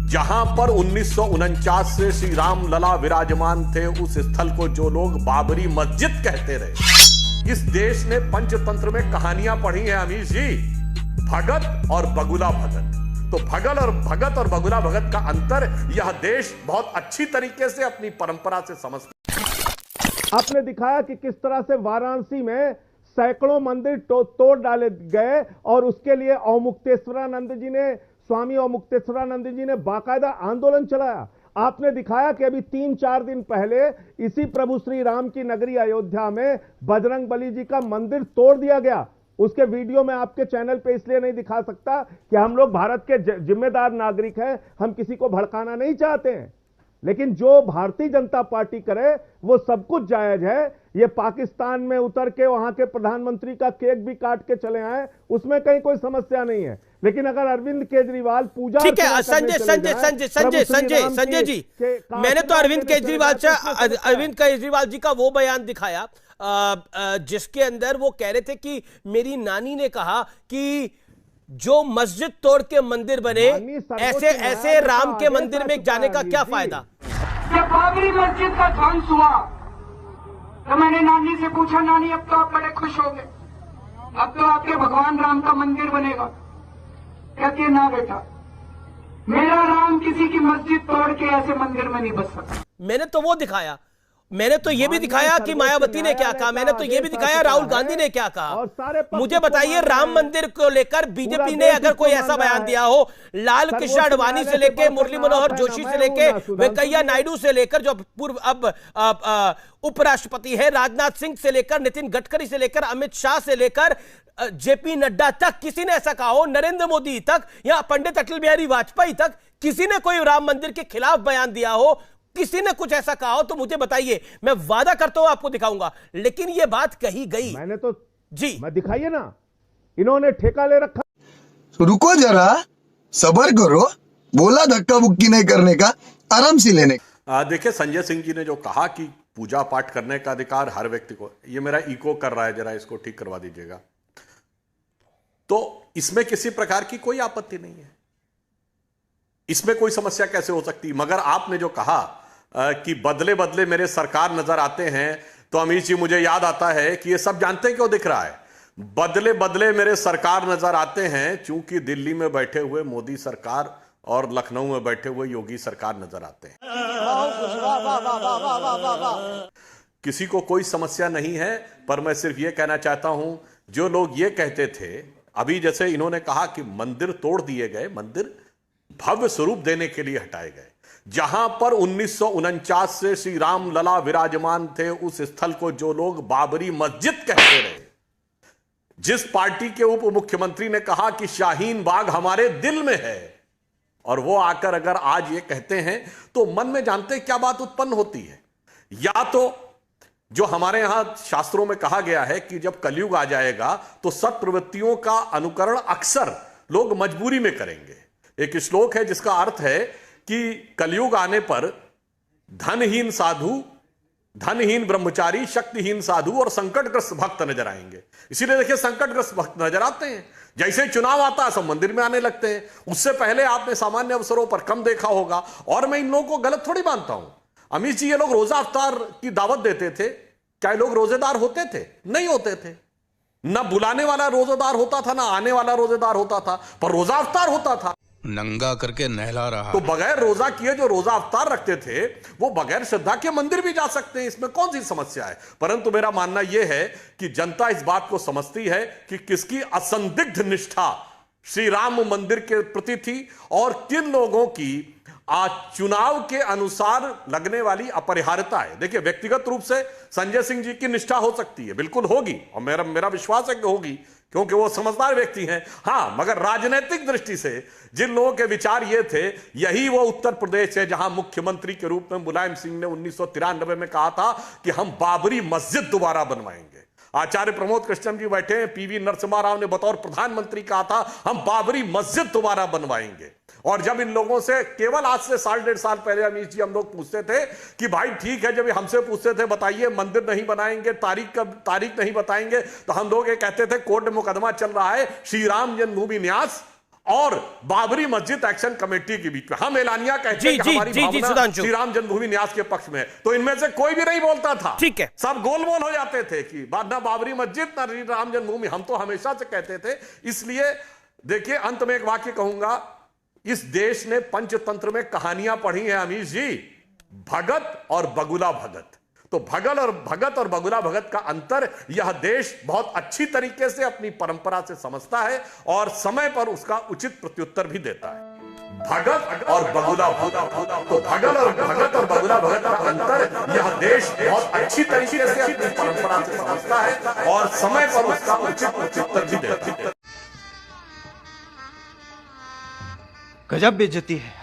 जहां पर 1949 से श्री राम लला विराजमान थे, उस स्थल को जो लोग बाबरी मस्जिद कहते रहे। इस देश ने पंचतंत्र में कहानियां पढ़ी हैं अमीश जी, भगत और बगुला भगत। तो भगत और बगुला भगत का अंतर यह देश बहुत अच्छी तरीके से अपनी परंपरा से समझता। आपने दिखाया कि किस तरह से वाराणसी में सैकड़ों मंदिर तोड़ डाले गए और उसके लिए स्वामी अवमुक्तेश्वरानंद जी ने बाकायदा आंदोलन चलाया। आपने दिखाया कि अभी 3-4 दिन पहले इसी प्रभु श्री राम की नगरी अयोध्या में बजरंग बली जी का मंदिर तोड़ दिया गया। उसके वीडियो में आपके चैनल पे इसलिए नहीं दिखा सकता कि हम लोग भारत के जिम्मेदार नागरिक हैं, हम किसी को भड़काना नहीं चाहते हैं, लेकिन जो भारतीय जनता पार्टी करे वो सब कुछ जायज है। ये पाकिस्तान में उतर के वहां के प्रधानमंत्री का केक भी काट के चले आए, उसमें कहीं कोई समस्या नहीं है। लेकिन अगर अरविंद केजरीवाल पूजा, ठीक है संजय जी, मैंने तो अरविंद केजरीवाल जी का वो बयान दिखाया जिसके अंदर वो कह रहे थे कि मेरी नानी ने कहा कि जो मस्जिद तोड़ के मंदिर बने, ऐसे राम के मंदिर में जाने का क्या फायदा। जब बाबरी मस्जिद का ध्वंस हुआ तो मैंने नानी से पूछा, नानी अब तो आप बड़े खुश हो गए, अब तो आपके भगवान राम का मंदिर बनेगा। कहती है ना बेटा, मेरा राम किसी की मस्जिद तोड़ के ऐसे मंदिर में नहीं बस सकता। मैंने तो वो दिखाया, मैंने तो ये भी दिखाया कि मायावती ने क्या कहा, मैंने तो ये भी दिखाया राहुल गांधी ने क्या कहा। मुझे बताइए, राम मंदिर को लेकर बीजेपी ने अगर कोई ऐसा बयान दिया हो, लाल कृष्ण आडवाणी से लेकर मुरली मनोहर जोशी से लेकर वेंकैया नायडू से लेकर जो पूर्व अब उपराष्ट्रपति है, राजनाथ सिंह से लेकर नितिन गडकरी से लेकर अमित शाह से लेकर जेपी नड्डा तक, किसी ने ऐसा कहा हो, नरेंद्र मोदी तक या पंडित अटल बिहारी वाजपेयी तक किसी ने कोई राम मंदिर के खिलाफ बयान दिया हो, किसी ने कुछ ऐसा कहा हो तो मुझे बताइए, मैं वादा करता हूं आपको दिखाऊंगा। लेकिन ये बात कही गई, मैंने तो जी मैं दिखाइए ना, इन्होंने ठेका ले रखा। रुको जरा, सब्र करो, बोला धक्का मुक्की नहीं करने का, आराम से लेने का। देखिए, संजय सिंह जी ने जो कहा कि पूजा पाठ करने का अधिकार हर व्यक्ति को, ये मेरा इको कर रहा है, जरा इसको ठीक करवा दीजिएगा। तो इसमें किसी प्रकार की कोई आपत्ति नहीं है, इसमें कोई समस्या कैसे हो सकती। मगर आपने जो कहा कि बदले बदले मेरे सरकार नजर आते हैं, तो अमीश जी मुझे याद आता है कि ये सब जानते हैं क्यों दिख रहा है। बदले बदले मेरे सरकार नजर आते हैं चूंकि दिल्ली में बैठे हुए मोदी सरकार और लखनऊ में बैठे हुए योगी सरकार नजर आते हैं। किसी को कोई समस्या नहीं है, पर मैं सिर्फ ये कहना चाहता हूं, जो लोग ये कहते थे, अभी जैसे इन्होंने कहा कि मंदिर तोड़ दिए गए, मंदिर भव्य स्वरूप देने के लिए हटाए गए, जहां पर 1949 से श्री राम लला विराजमान थे, उस स्थल को जो लोग बाबरी मस्जिद कहते रहे। जिस पार्टी के उप मुख्यमंत्री ने कहा कि शाहीन बाग हमारे दिल में है, और वो आकर अगर आज ये कहते हैं, तो मन में जानते क्या बात उत्पन्न होती है। या तो जो हमारे यहां शास्त्रों में कहा गया है कि जब कलयुग आ जाएगा तो सत प्रवृत्तियों का अनुकरण अक्सर लोग मजबूरी में करेंगे। एक श्लोक है जिसका अर्थ है कि कलयुग आने पर धनहीन साधु, धनहीन ब्रह्मचारी, शक्तिहीन साधु और संकटग्रस्त भक्त नजर आएंगे। इसीलिए देखिए, संकटग्रस्त भक्त नजर आते हैं। जैसे चुनाव आता है सब मंदिर में आने लगते हैं। उससे पहले आपने सामान्य अवसरों पर कम देखा होगा। और मैं इन लोगों को गलत थोड़ी मानता हूं। अमीश जी, ये लोग रोजा अफ्तार की दावत देते थे, क्या ये लोग रोजेदार होते थे? नहीं होते थे। ना बुलाने वाला रोजेदार होता था, ना आने वाला रोजेदार होता था, पर रोजा अफ्तार होता था। नंगा करके नहला रहा। तो बगैर रोजा किए जो रोजा अफ्तार रखते थे, वो बगैर श्रद्धा के मंदिर भी जा सकते हैं, इसमें कौन सी समस्या है। परंतु मेरा मानना यह है कि जनता इस बात को समझती है कि किसकी असंदिग्ध निष्ठा श्री राम मंदिर के प्रति थी और किन लोगों की चुनाव के अनुसार लगने वाली अपरिहार्यता है। देखिए, व्यक्तिगत रूप से संजय सिंह जी की निष्ठा हो सकती है, बिल्कुल होगी, और मेरा विश्वास है कि होगी, क्योंकि वो समझदार व्यक्ति हैं। हां, मगर राजनीतिक दृष्टि से जिन लोगों के विचार ये थे, यही वो उत्तर प्रदेश है जहां मुख्यमंत्री के रूप में मुलायम सिंह ने 1993 में कहा था कि हम बाबरी मस्जिद दोबारा बनवाएंगे। आचार्य प्रमोद कृष्णन जी बैठे हैं, पीवी नरसिम्हा राव ने बतौर प्रधानमंत्री कहा था हम बाबरी मस्जिद दोबारा बनवाएंगे। और जब इन लोगों से केवल आज से 1.5 साल पहले अमीश जी हम लोग पूछते थे कि भाई ठीक है, जब हमसे पूछते थे बताइए मंदिर नहीं बनाएंगे, तारीख नहीं बताएंगे, तो हम लोग ये कहते थे कोर्ट में मुकदमा चल रहा है, श्री राम जन्मभूमि न्यास और बाबरी मस्जिद एक्शन कमेटी के बीच में हम एलानिया कहते हैं कि हमारी भावना श्री राम जन्मभूमि न्यास के पक्ष में है, तो इनमें से कोई भी नहीं बोलता था। ठीक है, सब गोलमोल हो जाते थे कि ना बाबरी मस्जिद ना श्री राम जन्मभूमि। हम तो हमेशा से कहते थे। इसलिए देखिए, अंत में एक वाक्य कहूंगा, इस देश ने पंचतंत्र में कहानियां पढ़ी हैं अमीश जी, भगत और बगुला भगत। तो भगत और बगुला भगत का अंतर यह देश बहुत अच्छी तरीके से अपनी परंपरा से समझता है और समय पर उसका उचित प्रत्युत्तर भी देता है। भगत और बगुला भगत, तो भगत और बगुला भगत का अंतर यह देश बहुत अच्छी तरीके से अपनी परंपरा से समझता है और समय पर उसका उचित प्रत्युत्तर भी देता है। गजब बेइज्जती है।